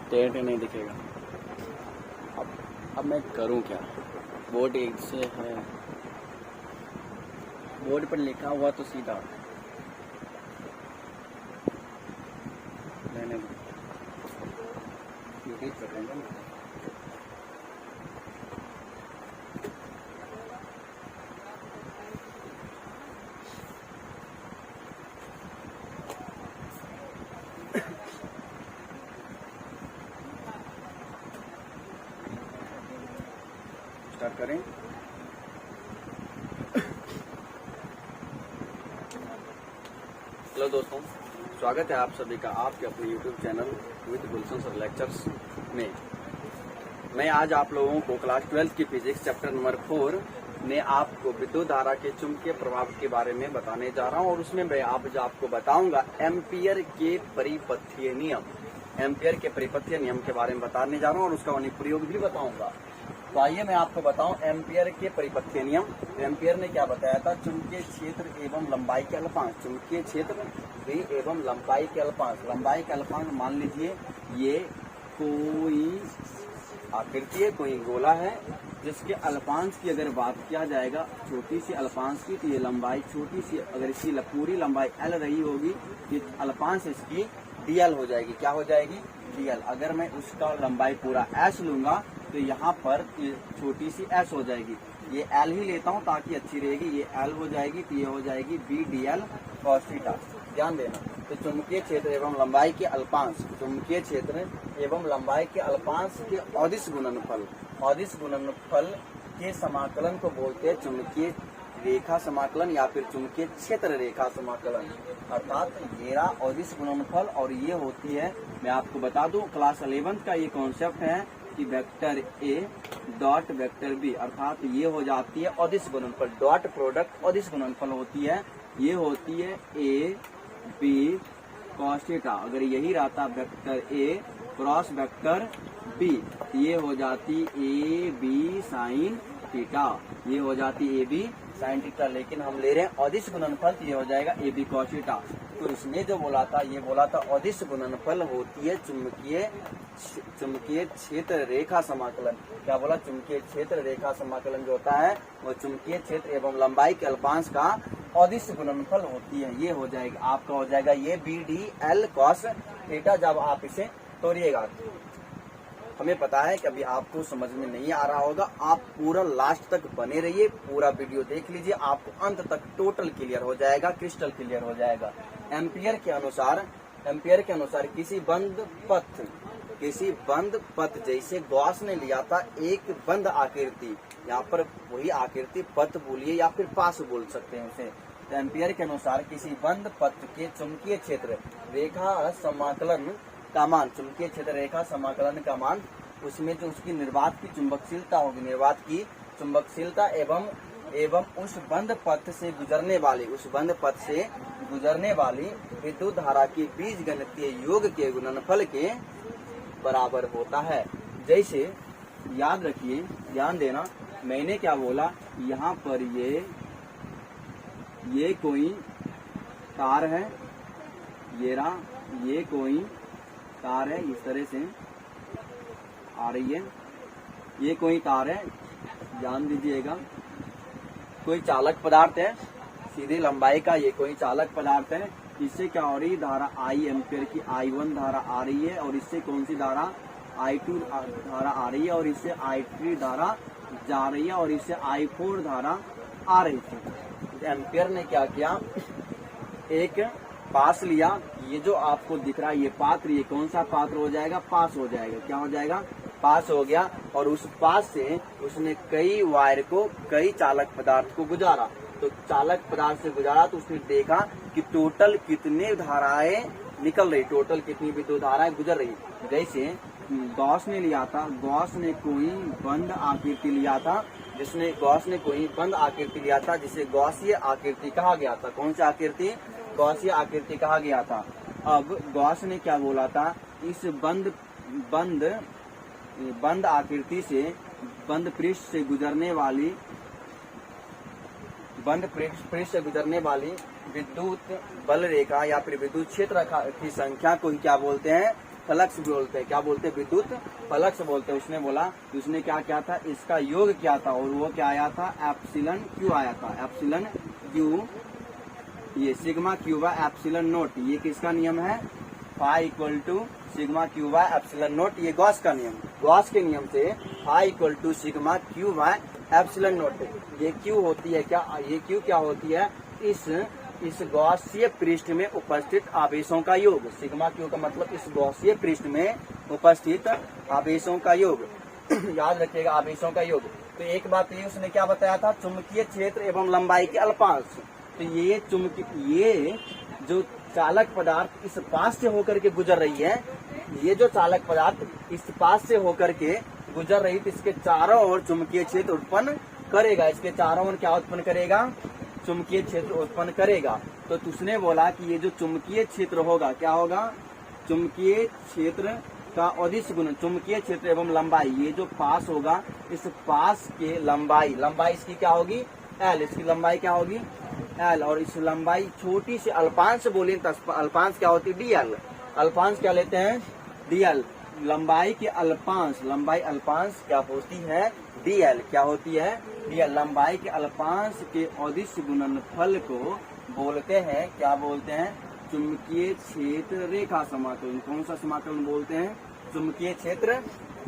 Tent नहीं दिखेगा। अब मैं करूं क्या? बोर्ड एक से है, बोर्ड पर लिखा हुआ तो सीधा मैंने करेंगे ना। स्टार्ट करें। हेलो दोस्तों, स्वागत है आप सभी का आपके अपने YouTube channel with Gulshan sir lectures में। मैं आज आप लोगों को क्लास 12 की फिजिक्स चैप्टर नंबर 4 में आपको विद्युत धारा के चुंबकीय प्रभाव के बारे में बताने जा रहा हूं और उसमें मैं आपको बताऊंगा एम्पियर के परिपथीय नियम। एम्पियर के परिपथीय नियम के बारे में बताने जा रहा हूं और उसका अनुप्रयोग भी बताऊंगा। तो आइए मैं आपको बताऊं एम्पियर के परिपथीय नियम। एम्पियर ने क्या बताया था? चुंबकीय क्षेत्र एवं लंबाई के अल्पांश, चुंबकीय क्षेत्र एवं लंबाई के अल्पांश। लंबाई के अल्पांश मान लीजिए ये कोई आकृति है, कोई गोला है जिसके अल्पांश की अगर बात किया जाएगा छोटी सी अल्पांश की, तो ये लंबाई छोटी सी, अगर इसकी पूरी लंबाई एल रही होगी, ये अल्पांश इसकी डीएल हो जाएगी। क्या हो जाएगी? डीएल। अगर मैं उसका लंबाई पूरा एस लूंगा तो यहाँ पर ये छोटी सी एस हो जाएगी। ये एल ही लेता हूँ ताकि अच्छी रहेगी। ये एल हो जाएगी तो ये हो जाएगी बी डीएल कॉस थीटा। ध्यान देना। तो चुंबकीय क्षेत्र एवं लंबाई के अल्पांश, चुंबकीय क्षेत्र एवं लंबाई के अल्पांश के अदिश गुणनफल, अदिश गुणनफल के समाकलन को बोलते हैं चुंबकीय रेखा समाकलन या फिर चुंबकीय क्षेत्र रेखा समाकलन। अर्थात ये रहा अदिश गुणनफल और ये होती है, मैं आपको बता दूं क्लास 11 का ये कॉन्सेप्ट है कि vector A dot vector B, अर्थात ये हो जाती है अदिश गुणनफल। डॉट प्रोडक्ट अदिश गुणनफल होती है, ये होती है ए बी कॉस थीटा। अगर यही रहता vector A cross vector B, ये हो जाती ए बी साइन थीटा, ये हो जाती ए बी साइन थीटा। लेकिन हम ले रहे हैं अदिश गुणनफल, तो ये हो जाएगा ए बी कॉस थीटा। तो इसने जो बोला था, ये बोला था अदिश गुणनफल होती है चुंबकीय क्षेत्र रेखा समाकलन। क्या बोला? चुंबकीय क्षेत्र रेखा समाकलन जो होता है वो चुंबकीय क्षेत्र एवं लंबाई के अल्पांश का अदिश गुणनफल होती है। ये हो जाएगा आपका, हो जाएगा ये B D L cos theta. जब आप इसे तोड़िएगा, हमें पता है कि अभी आपको समझ में नहीं आ रहा होगा, आप पूरा लास्ट तक बने रहिए, पूरा वीडियो देख लीजिए, आपको अंत तक टोटल क्लियर हो जाएगा, क्रिस्टल क्लियर हो जाएगा। एम्पियर के अनुसार किसी बंद पथ जैसे गॉस ने लिया था एक बंद आकृति, यहाँ पर वही आकृति पथ बोलिए या फिर पास बोल सकते हैं उसे। तो एम्पियर के अनुसार किसी बंद पथ के चुंबकीय क्षेत्र रेखा समाकलन का मान, चुंबकीय क्षेत्र रेखा समाकलन का मान, उसमें जो उसकी निर्वात की चुंबकशीलता होगी, निर्वात की चुंबकशीलता एवं उस बंद पथ से गुजरने वाली विद्युत धारा के बीजगणितीय योग के गुणनफल के बराबर होता है। जैसे याद रखिए, ध्यान देना, मैंने क्या बोला, यहाँ पर ये कोई तार है, ये कोई तार है, इस तरह से आ रही है, ये कोई तार है, ध्यान दीजिएगा, कोई चालक पदार्थ है, सीधी लंबाई का ये कोई चालक पदार्थ है। इससे क्या हो रही है? धारा आई एम्पियर की I1 धारा आ रही है और इससे कौन सी धारा I2 धारा आ रही है और इससे I3 धारा जा रही है और इससे I4 धारा आ रही थी। एम्पियर ने क्या किया? एक पास लिया, ये जो आपको दिख रहा है ये पात्र, ये कौन सा पात्र हो जाएगा? पास हो जाएगा। क्या हो जाएगा? पास हो गया। और उस पास से उसने कई वायर को, कई चालक पदार्थ को गुजारा। तो चालक पदार्थ से गुजारा तो उसने देखा कि टोटल कितने धाराएं निकल रही, टोटल कितनी विद्युत धाराएं गुजर रही। जैसे गॉस ने लिया था, गॉस ने कोई बंद आकृति लिया था, जिसे गॉसीय आकृति कहा गया था। कौन सी आकृति? गॉसीय आकृति कहा गया था। अब गॉस ने क्या बोला था? इस बंद आकृति से, बंद पृष्ठ से गुजरने वाली विद्युत बल रेखा या फिर विद्युत क्षेत्र की संख्या को ही क्या बोलते हैं? फ्लक्स बोलते हैं। क्या बोलते हैं? विद्युत फ्लक्स बोलते हैं। उसने बोला कि उसने क्या किया था, इसका योग क्या था, और वो क्या आया था, एप्सिलॉन क्यू आया था। एप्सिलॉन क्यू, ये sigma Q by epsilon naught, ये किसका नियम है, phi equal to sigma Q by epsilon naught. ये गॉस का नियम, गॉस के नियम से phi equal to sigma Q by epsilon naught. ये क्यू होती है क्या, ये क्यू क्या होती है, इस गॉसीय पृष्ठ में उपस्थित आवेशों का योग। सिग्मा क्यू का मतलब इस गॉसीय पृष्ठ में उपस्थित आवेशों का योग। याद रखिएगा, आवेशों का योग। तो एक बात ये उसने क्या बताया था, चुंबकीय क्षेत्र एवं लंबाई के अल्पांश। तो ये जो चालक पदार्थ इस पास से होकर के गुजर रही है, ये जो चालक पदार्थ इस पास से होकर के गुजर रही, तो इसके चारों ओर चुंबकीय क्षेत्र उत्पन्न करेगा। इसके चारों ओर क्या उत्पन्न करेगा, चुंबकीय क्षेत्र उत्पन्न करेगा। तो उसने बोला कि ये जो चुंबकीय क्षेत्र होगा, क्या होगा, चुंबकीय क्षेत्र का अदिश गुणन, चुंबकीय क्षेत्र एवं लंबाई, ये जो पास होगा, इस पास के लंबाई इसकी क्या होगी, एल, इसकी लंबाई क्या होगी, एल। और इस लंबाई छोटी सी अल्पांश बोले तो अल्पांश क्या होती है, डीएल। अल्पांश क्या लेते हैं, डीएल। लंबाई के अल्पांश, लंबाई अल्पांश क्या होती है, डीएल। क्या होती है, डीएल। लंबाई के अल्पांश के अदिश गुणनफल को बोलते हैं, क्या बोलते हैं, चुंबकीय क्षेत्र रेखा समाकलन। कौन सा समाकलन बोलते हैं, चुंबकीय क्षेत्र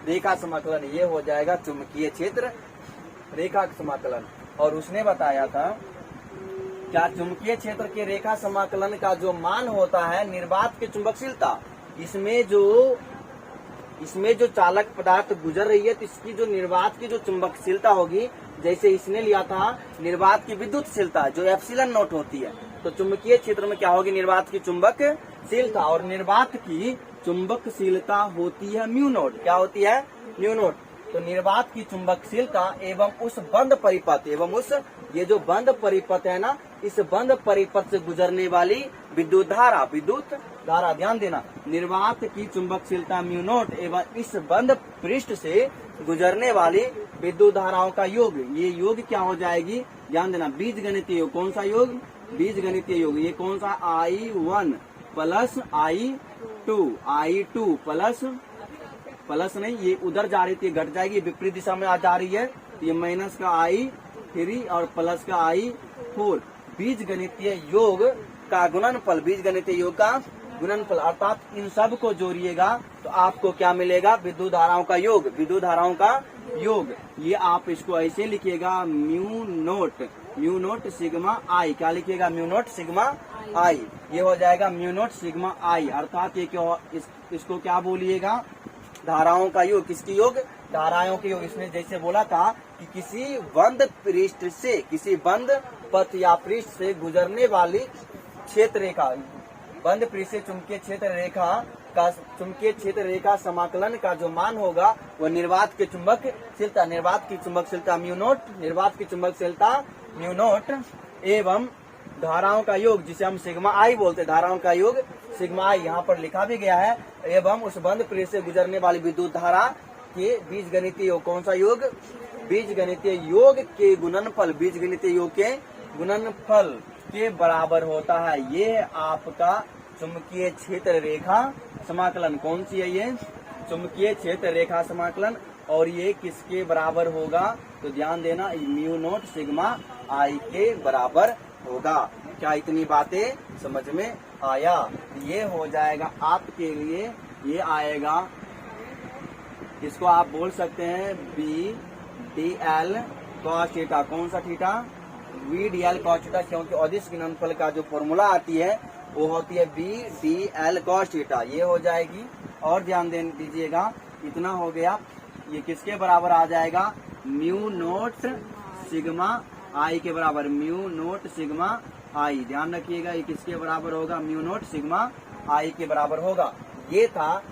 रेखा समाकलन। ये हो जाएगा चुंबकीय क्षेत्र रेखा समाकलन। और उसने बताया था क्या, चुंबकीय क्षेत्र के रेखा समाकलन का जो मान होता है निर्वात की चुंबकशीलता, इसमें जो चालक पदार्थ गुजर रही है, तो इसकी जो निर्वात की जो चुंबकशीलता होगी, जैसे इसने लिया था निर्वात की विद्युतशीलता जो एप्सिलॉन नोट होती है, तो चुंबकीय क्षेत्र में क्या होगी, निर्वात की चुंबकशीलता। और निर्वात की चुंबकशीलता होती है म्यू नोट। क्या होती है, म्यू नोट। तो निर्वात की चुंबकशीलता एवं उस बंद परिपथ, एवं उस, ये जो बंद परिपथ है ना, इस बंद परिपथ से गुजरने वाली विद्युत धारा, ध्यान देना, निर्वात की चुंबकशीलता म्यू नोट एवं इस बंद पृष्ठ से गुजरने वाली विद्युत धाराओं का योग, ये योग क्या हो जाएगी, ध्यान देना, बीजगणितीय योग। कौन सा योग, बीजगणितीय योग। ये कौन सा, I1 प्लस I2 प्लस नहीं, ये उधर जा रही थी, घट जाएगी, विपरीत दिशा में आ जा रही है, ये माइनस का I3 और प्लस का I4। बीजगणितीय योग का गुणनफल, बीजगणितीय योग का गुणनफल, अर्थात इन सब को जोड़िएगा तो आपको क्या मिलेगा, विद्युत धाराओं का योग, विद्युत धाराओं का योग। ये आप इसको ऐसे लिखिएगा, म्यू नोट सिग्मा आई। क्या लिखिएगा, म्यू नोट सिग्मा आई। ये हो जाएगा म्यू नोट सिग्मा आई, अर्थात ये क्या, इसको क्या बोलिएगा, धाराओं का योग। किसकी योग, धाराओं के योग। इसने जैसे बोला था कि किसी बंद पृष्ठ से, किसी बंद पथ या पृष्ठ से गुजरने वाली क्षेत्र रेखा, बंद पृष्ठ से चुंबकीय क्षेत्र रेखा समाकलन का जो मान होगा, वो निर्वात की चुंबकशीलता म्यू नोट, निर्वात की चुंबकशीलता म्यू नोट एवं धाराओं का योग, जिसे हम सिग्मा आई बोलते हैं, धाराओं का योग सिग्मा आई, यहाँ पर लिखा भी गया है, एवं उस बंद पृष्ठ से गुजरने वाली विद्युत धारा के बीजगणितीय योग। कौन सा योग, बीजगणितीय योग के गुणनफल, बीजगणितीय योग के गुणनफल के बराबर होता है। ये आपका चुंबकीय क्षेत्र रेखा समाकलन। कौन सी है ये, चुंबकीय क्षेत्र रेखा समाकलन। और ये किसके बराबर होगा, तो ध्यान देना, म्यू नोट सिग्मा आई के बराबर होगा। क्या इतनी बातें समझ में आया? ये हो जाएगा आपके लिए, ये आएगा, इसको आप बोल सकते हैं VDL cos थीटा। कौन सा थीटा, VDL cos थीटा, क्योंकि अदिश गुणनफल का जो फॉर्मूला आती है वो होती है VDL cos थीटा। ये हो जाएगी। और ध्यान दीजिएगा, इतना हो गया, ये किसके बराबर आ जाएगा, म्यू नोट सिग्मा आई के बराबर, म्यू नोट सिग्मा आई। ध्यान रखिएगा, ये किसके बराबर होगा, म्यू नोट सिग्मा आई के बराबर होगा। ये था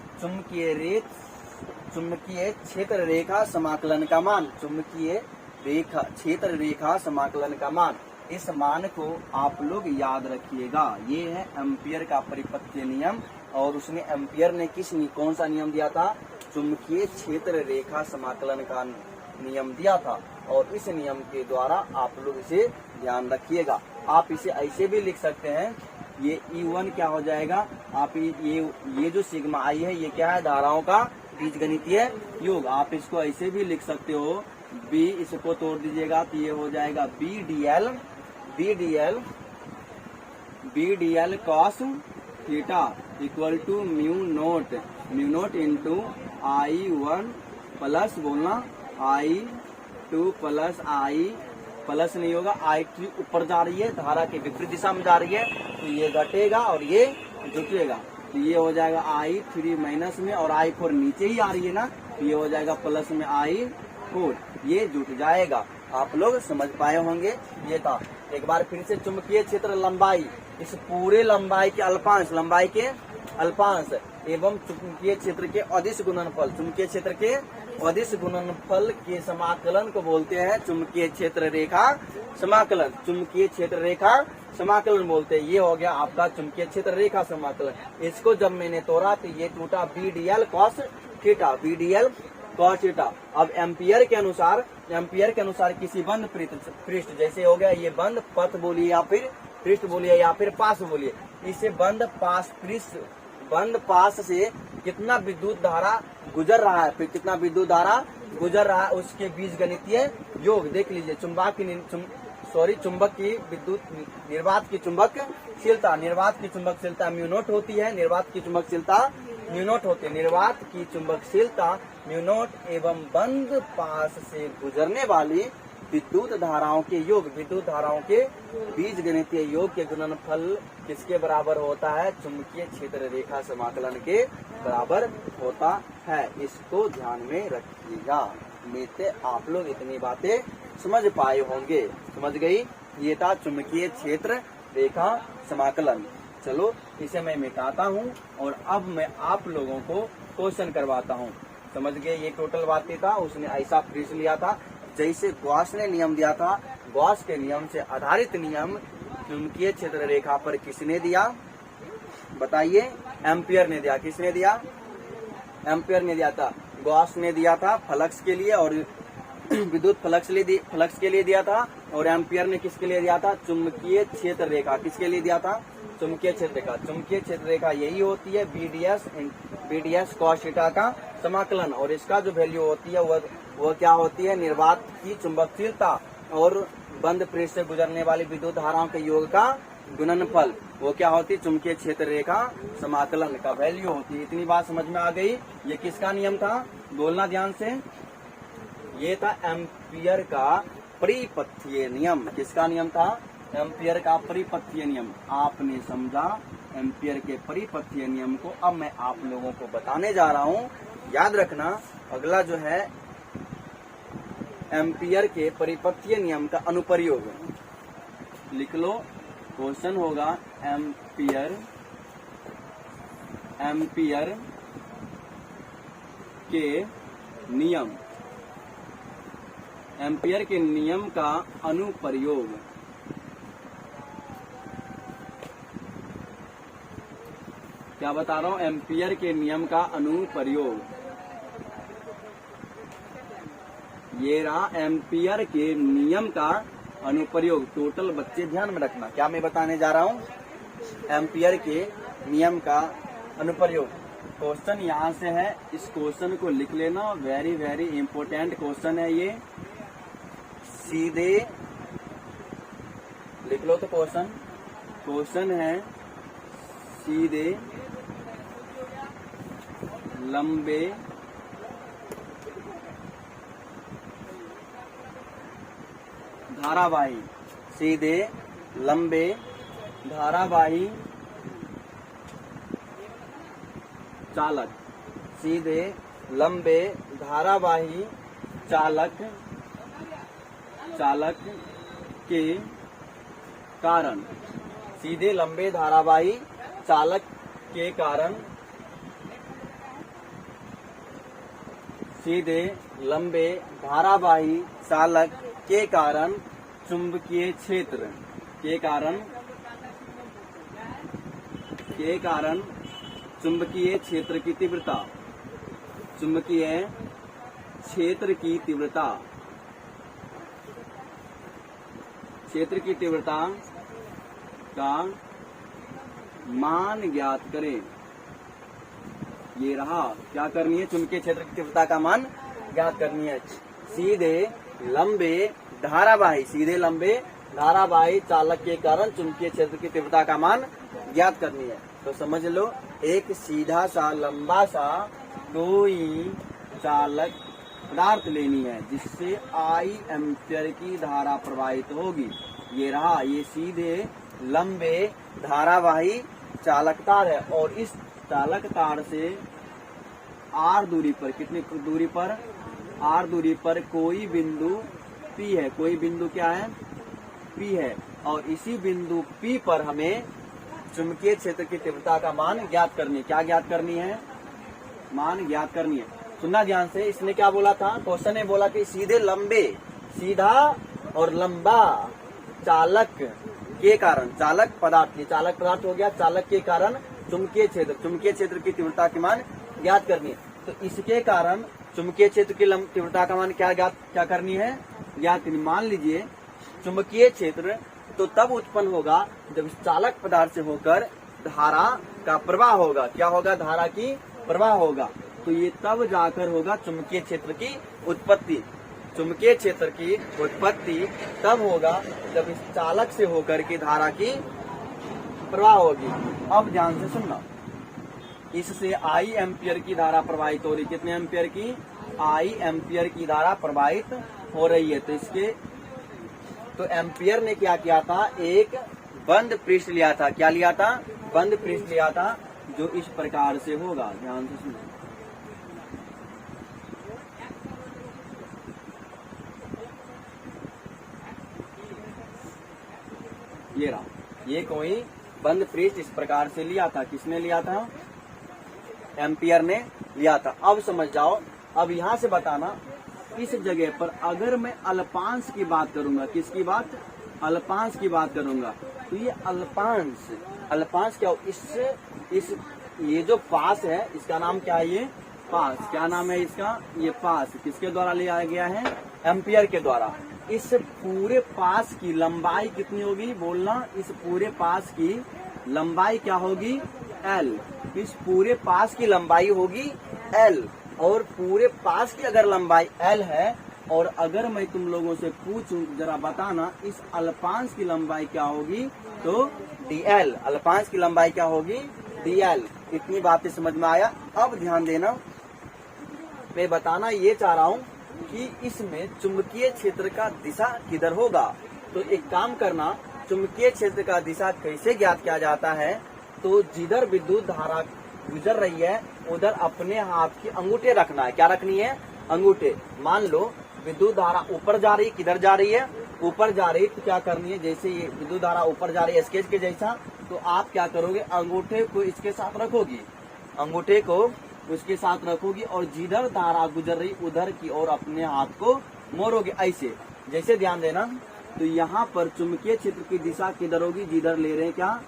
चुंबकीय क्षेत्र रेखा समाकलन का मान, चुंबकीय क्षेत्र रेखा समाकलन का मान। इस मान को आप लोग याद रखिएगा। ये है एम्पियर का परिपथीय नियम। और उसने, एम्पियर ने कौन सा नियम दिया था, चुंबकीय क्षेत्र रेखा समाकलन का नियम दिया था। और इस नियम के द्वारा आप लोग इसे ध्यान रखिएगा। आप इसे ऐसे भी लिख सकते हैं ये E1 क्या हो जाएगा, आप ये जो सिग्मा आई है ये क्या है, धाराओं का बीजगणितीय योग। आप इसको ऐसे भी लिख सकते हो, B इसको तोड़ दीजिएगा तो ये हो जाएगा BDL cos theta equal to mu naught into I1 plus बोलना I2 प्लस I प्लस नहीं होगा, I3 ऊपर जा रही है, धारा के विपरीत दिशा में जा रही है, तो ये घटेगा और ये जुटेगा, तो ये हो जाएगा I3 माइनस में, और I4 नीचे ही आ रही है ना, तो ये हो जाएगा प्लस में I4, ये जुट जाएगा। आप लोग समझ पाए होंगे। ये था। एक बार फिर से चुंबकीय क्षेत्र लंबाई, इस पूरे लंबाई के अल्पांश एवं चुंबकीय क्षेत्र के अदिश गुणनफल, चुंबकीय क्षेत्र के अदिश गुणनफल के समाकलन को बोलते हैं चुंबकीय क्षेत्र रेखा समाकलन। चुंबकीय क्षेत्र रेखा समाकलन बोलते हैं। ये हो गया आपका चुंबकीय क्षेत्र रेखा समाकलन। इसको जब मैंने तोड़ा तो ये टूटा BDL cos थीटा। अब एम्पियर के अनुसार किसी बंद पृष्ठ, जैसे हो गया ये बंद पथ बोलिए या फिर पृष्ठ बोलिए या फिर पास बोलिए, इसे बंद पास से कितना विद्युत धारा गुजर रहा है, फिर कितना विद्युत धारा गुजर रहा है, उसके बीजगणितीय योग देख लीजिए। चुंबक की विद्युत निर्वात की चुंबकशीलता म्यू नॉट होती है, निर्वात की चुंबकशीलता म्यू नॉट एवं बंद पास से गुजरने वाली विद्युत धाराओं के बीजगणितीय योग के गुणनफल किसके बराबर होता है, चुंबकीय क्षेत्र रेखा समाकलन के बराबर होता है। इसको ध्यान में रखिएगा। उम्मीद है आप लोग इतनी बातें समझ पाए होंगे। समझ गई? ये था चुंबकीय क्षेत्र रेखा समाकलन। चलो इसे मैं मिटाता हूँ और अब मैं आप लोगों को क्वेश्चन करवाता हूँ। समझ गए? ये टोटल बातें था, उसने ऐसा पृष्ठ लिया था जैसे गॉस ने नियम दिया था। गॉस के नियम से आधारित नियम चुंबकीय क्षेत्र रेखा पर किसने दिया बताइए? एम्पियर ने दिया। किसने दिया? एम्पियर ने दिया था। गॉस ने दिया था फ्लक्स के लिए और विद्युत फ्लक्स के लिए दिया था, और एम्पियर ने किसके लिए दिया था? चुंबकीय क्षेत्र रेखा। किसके लिए दिया था? चुंबकीय क्षेत्र रेखा। चुंबकीय क्षेत्र रेखा यही होती है BDS cos थीटा का समाकलन, और इसका जो वैल्यू होती है वो क्या होती है? निर्वात की चुंबकशीलता और बंद पृष्ठ से गुजरने वाली विद्युत धाराओं के योग का गुणनफल, वो क्या होती है? चुंबकीय क्षेत्र रेखा समाकलन का वैल्यू होती है। इतनी बात समझ में आ गई? ये किसका नियम था? बोलना ध्यान से। ये था एम्पियर का परिपथीय नियम। किसका नियम था? एम्पियर का परिपथीय नियम। आपने समझा एम्पियर के परिपथीय नियम को। अब मैं आप लोगों को बताने जा रहा हूँ। याद रखना, अगला जो है एम्पियर के परिपथीय नियम का अनुप्रयोग। लिख लो, क्वेश्चन होगा एम्पियर के नियम, एम्पियर के नियम का अनुप्रयोग। क्या बता रहा हूं? एम्पियर के नियम का अनुप्रयोग। ये रहा एम्पियर के नियम का अनुप्रयोग। टोटल बच्चे ध्यान में रखना, क्या मैं बताने जा रहा हूँ? एम्पियर के नियम का अनुप्रयोग। क्वेश्चन यहाँ से है, इस क्वेश्चन को लिख लेना। वेरी वेरी इंपोर्टेंट क्वेश्चन है ये। सीधे लिख लो तो क्वेश्चन है सीधे लंबे धारावाही, सीधे लंबे धारावाही चालक, सीधे लंबे धारावाही चालक के कारण, सीधे लंबे धारावाही चालक के कारण, सीधे लंबे धारावाही चालक के कारण चुंबकीय क्षेत्र के कारण चुंबकीय क्षेत्र की तीव्रता, चुंबकीय क्षेत्र की तीव्रता, क्षेत्र की तीव्रता का मान ज्ञात करें। ये रहा, क्या करनी है, चुंबकीय क्षेत्र की तीव्रता का मान ज्ञात करनी है। सीधे लंबे धारावाही, सीधे लंबे धारावाही चालक के कारण चुंबकीय क्षेत्र की तीव्रता का मान ज्ञात करनी है। तो समझ लो, एक सीधा सा लंबा सा कोई चालक पदार्थ लेनी है जिससे I एम्पियर की धारा प्रवाहित होगी। ये रहा, ये सीधे लंबे धारावाही चालक तार है और इस चालक तार से R दूरी पर, कितनी दूरी पर, R दूरी पर कोई बिंदु P है। कोई बिंदु क्या है, P है, और इसी बिंदु P पर हमें चुंबकीय क्षेत्र की तीव्रता का मान ज्ञात करनी है। क्या ज्ञात करनी है, मान ज्ञात करनी है। सुनना ध्यान से, इसने क्या बोला था, क्वेश्चन ने बोला कि सीधे लंबे, सीधा और लंबा चालक के कारण, चालक पदार्थ, ये चालक पदार्थ हो गया, चालक के कारण चुंबकीय क्षेत्र की तीव्रता की मान ज्ञात करनी है। तो इसके कारण चुंबकीय क्षेत्र की तीव्रता का मान क्या करनी है, ज्ञात करनी। मान लीजिए चुंबकीय क्षेत्र तो तब उत्पन्न होगा जब इस चालक पदार्थ से होकर धारा का प्रवाह होगा। क्या होगा, धारा की प्रवाह होगा। तो ये तब जाकर होगा चुंबकीय क्षेत्र की उत्पत्ति। चुंबकीय क्षेत्र की उत्पत्ति तब होगा जब इस चालक से होकर के धारा की प्रवाह होगी। अब ध्यान से सुनना, इससे I एम्पियर की धारा प्रवाहित हो रही। कितने एम्पियर की, I एम्पियर की धारा प्रवाहित हो रही है। तो एम्पियर ने क्या किया था, एक बंद पृष्ठ लिया था। क्या लिया था, बंद पृष्ठ लिया था, जो इस प्रकार से होगा। ध्यान से सुनो, ये रहा, ये कोई बंद पृष्ठ इस प्रकार से लिया था। किसने लिया था, एम्पियर ने लिया था। अब समझ जाओ, अब यहाँ से बताना, इस जगह पर अगर मैं अल्पांश की बात करूंगा, किसकी बात, अल्पांश की बात करूंगा, तो ये अल्पांश क्या हो, इस ये जो पास है इसका नाम क्या है, ये पास, क्या नाम है इसका, ये पास किसके द्वारा लिया गया है, एम्पियर के द्वारा। इस पूरे पास की लंबाई कितनी होगी, बोलना, इस पूरे पास की लंबाई क्या होगी, L। इस पूरे पास की लंबाई होगी L, और पूरे पास की अगर लंबाई L है, और अगर मैं तुम लोगों से पूछूं जरा बताना इस अल्पांश की लंबाई क्या होगी, तो DL, अल्पांश की लंबाई क्या होगी, DL। इतनी बातें समझ में आया। अब ध्यान देना, मैं बताना ये चाह रहा हूँ कि इसमें चुंबकीय क्षेत्र का दिशा किधर होगा। तो एक काम करना, चुंबकीय क्षेत्र का दिशा कैसे ज्ञात किया जाता है, तो जिधर विद्युत धारा गुजर रही है उधर अपने हाथ की अंगूठे रखना है। क्या रखनी है, अंगूठे। मान लो विद्युत धारा ऊपर जा रही, किधर जा रही है, ऊपर जा रही, तो क्या करनी है, जैसे ये विद्युत धारा ऊपर जा रही है स्केच के जैसा, तो आप क्या करोगे, अंगूठे को इसके साथ रखोगी, अंगूठे को उसके साथ रखोगी, और जिधर धारा गुजर रही उधर की ओर अपने हाथ को मोड़ोगे, ऐसे। जैसे ध्यान देना, तो यहाँ पर चुंबकीय क्षेत्र की दिशा किधर होगी, जिधर ले रहे हैं, क्या,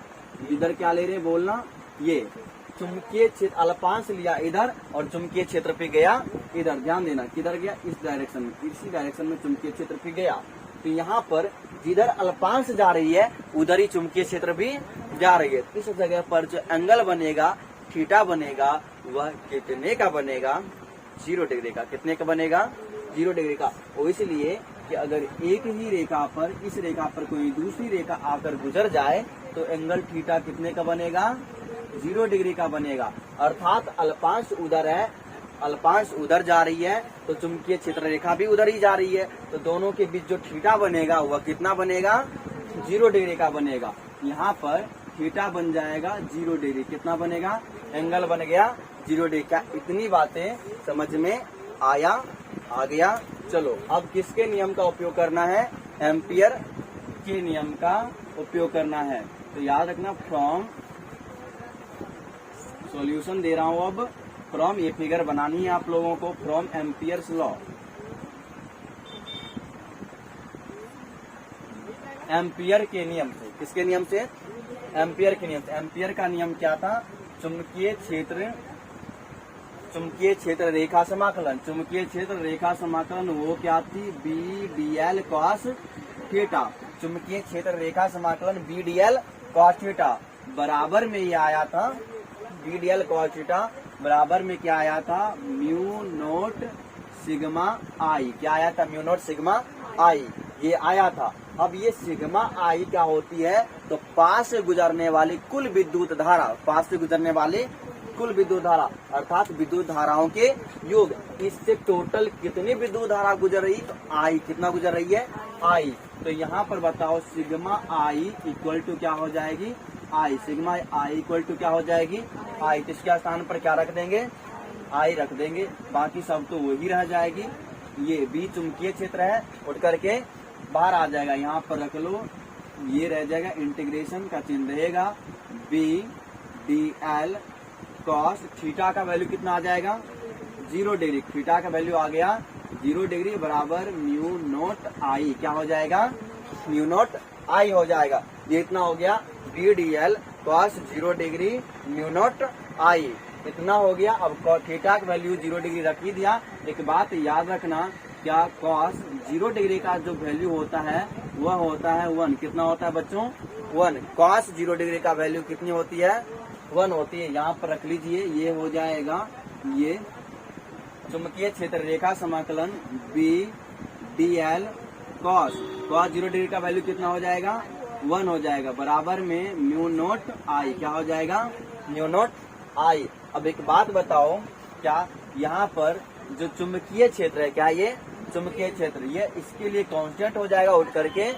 जिधर क्या ले रहे हैं, बोलना, ये चुंबकीय क्षेत्र अल्पांश लिया इधर और चुंबकीय क्षेत्र पे गया इधर। ध्यान देना, किधर गया, इस डायरेक्शन में, इसी डायरेक्शन में चुंबकीय क्षेत्र पे गया। तो यहाँ पर जिधर अल्पांश जा रही है उधर ही चुंबकीय क्षेत्र भी जा रही है। इस जगह पर जो एंगल बनेगा, थीटा बनेगा, वह कितने का बनेगा, 0 डिग्री का। कितने का बनेगा, 0 डिग्री का। और इसलिए कि अगर एक ही रेखा पर, इस रेखा पर कोई दूसरी रेखा आकर गुजर जाए तो एंगल थीटा कितने का बनेगा, 0 डिग्री का बनेगा। अर्थात अल्पांश उधर है, अल्पांश उधर जा रही है, तो चुंबकीय क्षेत्र रेखा भी उधर ही जा रही है, तो दोनों के बीच जो थीटा बनेगा वह कितना बनेगा, 0 डिग्री का बनेगा। यहाँ पर थीटा बन जाएगा 0 डिग्री। कितना बनेगा, एंगल बन गया 0 डिग्री का। इतनी बातें समझ में आया, आ गया। चलो अब किसके नियम का उपयोग करना है, एम्पियर के नियम का उपयोग करना है। तो याद रखना, फ्रॉम, सॉल्यूशन दे रहा हूं अब, फ्रॉम, ये फिगर बनानी है आप लोगों को, फ्रॉम एम्पियर्स लॉ। एम्पियर के नियम से, किसके नियम से, एम्पियर के नियम से। एम्पियर का नियम क्या था, चुंबकीय क्षेत्र रेखा समाकलन, चुंबकीय क्षेत्र रेखा समाकलन वो क्या थी, BDL cos थीटा। चुंबकीय क्षेत्र रेखा समाकलन BDL cos थीटा। बराबर में ये आया था BDL cos थीटा बराबर में क्या आया था, म्यू नोट सिग्मा आई। क्या आया था, म्यू नोट सिग्मा आई, ये आया था। अब ये सिग्मा आई क्या होती है, तो पास से गुजरने वाली कुल विद्युत धारा, पास से गुजरने वाली कुल विद्युत धारा अर्थात विद्युत धाराओं के योग। इससे टोटल कितनी विद्युत धारा गुजर रही, तो आई कितना गुजर रही है, आई। तो यहाँ पर बताओ सिग्मा आई इक्वल टू क्या हो जाएगी, आई। सिग्मा आई इक्वल टू क्या हो जाएगी, आई। तो इसके स्थान पर क्या रख देंगे, आई रख देंगे, बाकी सब तो वही रह जाएगी। ये बी चुंबकीय क्षेत्र है, उठ करके बाहर आ जाएगा, यहाँ पर रख लो, ये रह जाएगा, इंटीग्रेशन का चिन्ह रहेगा, B D L cos theta का वैल्यू कितना आ जाएगा, 0 डिग्री। थीटा का वैल्यू आ गया 0 डिग्री बराबर म्यू नोट आई। क्या हो जाएगा, म्यू नोट आई हो जाएगा। ये इतना हो गया B D L cos 0 degree mu naught I, इतना हो गया। अब थीटा का वैल्यू 0 डिग्री रख ही दिया। एक बात याद रखना, क्या कॉस 0 डिग्री का जो वैल्यू होता है वह होता है 1। कितना होता है बच्चों, 1। कॉस 0 डिग्री का वैल्यू कितनी होती है, 1 होती है। यहाँ पर रख लीजिए, ये हो जाएगा, ये चुंबकीय क्षेत्र रेखा समाकलन B D L cos 0 degree का वैल्यू कितना हो जाएगा, 1 हो जाएगा, बराबर में म्यू नोट आई। क्या हो जाएगा, म्यू नोट आई। अब एक बात बताओ, क्या यहाँ पर जो चुंबकीय क्षेत्र है, क्या ये चुंबकीय क्षेत्र, ये इसके लिए कांस्टेंट हो जाएगा, उठ करके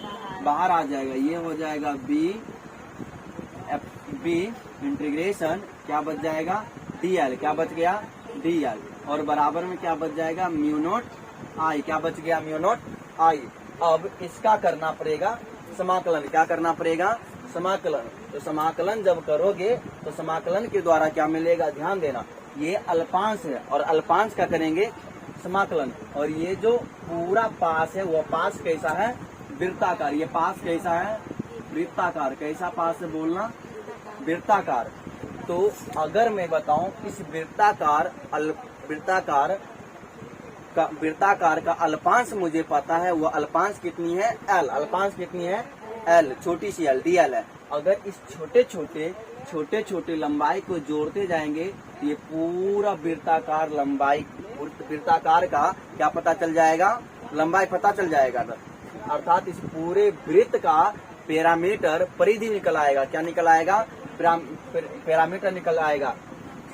बाहर आ जाएगा। ये हो जाएगा बी इंटीग्रेशन क्या बच जाएगा, DL। क्या बच गया, DL। और बराबर में क्या बच जाएगा, म्यू नोट आई। क्या बच गया, म्यू नोट आई। अब इसका करना पड़ेगा समाकलन। क्या करना पड़ेगा, समाकलन। तो समाकलन जब करोगे तो समाकलन के द्वारा क्या मिलेगा, ध्यान देना, ये अल्पांश है और अल्पांश का करेंगे समाकलन। और ये जो पूरा पास है वो पास कैसा है, वृत्ताकार। ये पास कैसा है, वृत्ताकार। कैसा पास है बोलना, वृत्ताकार। तो अगर मैं बताऊं इस वृत्ताकार का अल्पांश मुझे पता है, वो अल्पांश कितनी है, L। अल्पांश कितनी है, L, छोटी सी L, DL है। अगर इस छोटे छोटे लंबाई को जोड़ते जाएंगे तो ये पूरा वृत्ताकार लंबाई, वृत्ताकार का क्या पता चल जाएगा, लंबाई पता चल जाएगा। अर्थात इस पूरे वृत्त का पैरामीटर परिधि निकल आएगा। क्या निकल आएगा, पैरामीटर निकल आएगा।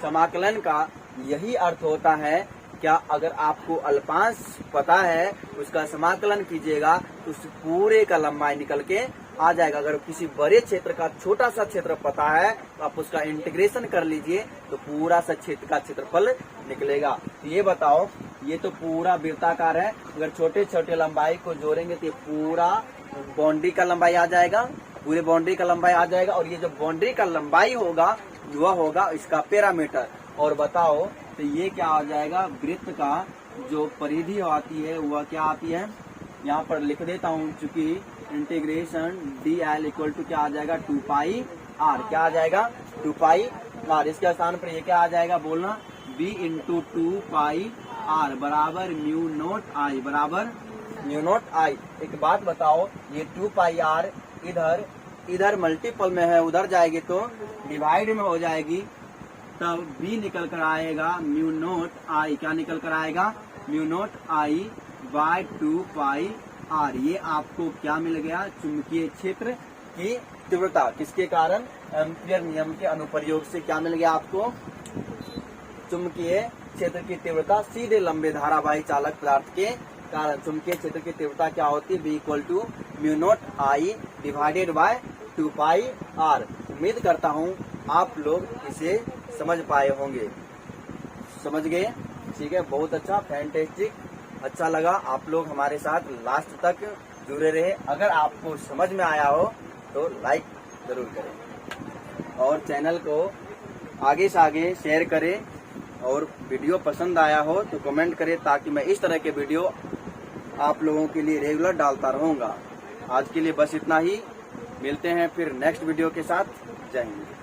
समाकलन का यही अर्थ होता है। क्या अगर आपको अल्पांश पता है, उसका समाकलन कीजिएगा तो उस पूरे का लंबाई निकल के आ जाएगा। अगर किसी बड़े क्षेत्र का छोटा सा क्षेत्र पता है तो आप उसका इंटीग्रेशन कर लीजिए तो पूरा सा क्षेत्र का क्षेत्रफल निकलेगा। तो ये बताओ, ये तो पूरा वृत्ताकार है, अगर छोटे छोटे लंबाई को जोड़ेंगे तो ये पूरा बाउंड्री का लंबाई आ जाएगा, पूरे बाउंड्री का लंबाई आ जाएगा। और ये जो बाउंड्री का लंबाई होगा वह होगा इसका पैरामीटर। और बताओ तो ये क्या आ जाएगा, वृत्त का जो परिधि आती है वह क्या आती है, यहाँ पर लिख देता हूँ, चूंकि इंटीग्रेशन DL इक्वल टू क्या आ जाएगा, 2 पाई R। क्या आ जाएगा, 2 पाई R। इसके स्थान पर ये क्या आ जाएगा बोलना, B इंटू 2 पाई R बराबर म्यू नोट आई, बराबर म्यू नोट आई। एक बात बताओ, ये 2 पाई R इधर मल्टीपल में है, उधर जाएगी तो डिवाइड में हो जाएगी, तब B निकल कर आएगा म्यू नोट आई। क्या निकल कर आएगा, म्यू नोट आई बाय 2 पाई R। ये आपको क्या मिल गया, चुंबकीय क्षेत्र की तीव्रता। किसके कारण, एम्पियर नियम के अनुप्रयोग से क्या मिल गया आपको, चुंबकीय क्षेत्र की तीव्रता सीधे लंबे धारावाही चालक पदार्थ के कारण। चुंबकीय क्षेत्र की तीव्रता क्या होती है, B equal to mu naught I divided by 2 pi R। उम्मीद करता हूँ आप लोग इसे समझ पाए होंगे। समझ गए, ठीक है, बहुत अच्छा, फैंटेस्टिक, अच्छा लगा। आप लोग हमारे साथ लास्ट तक जुड़े रहे। अगर आपको समझ में आया हो तो लाइक जरूर करें और चैनल को आगे से आगे शेयर करें। और वीडियो पसंद आया हो तो कमेंट करें, ताकि मैं इस तरह के वीडियो आप लोगों के लिए रेगुलर डालता रहूंगा। आज के लिए बस इतना ही, मिलते हैं फिर नेक्स्ट वीडियो के साथ। जय हिंद।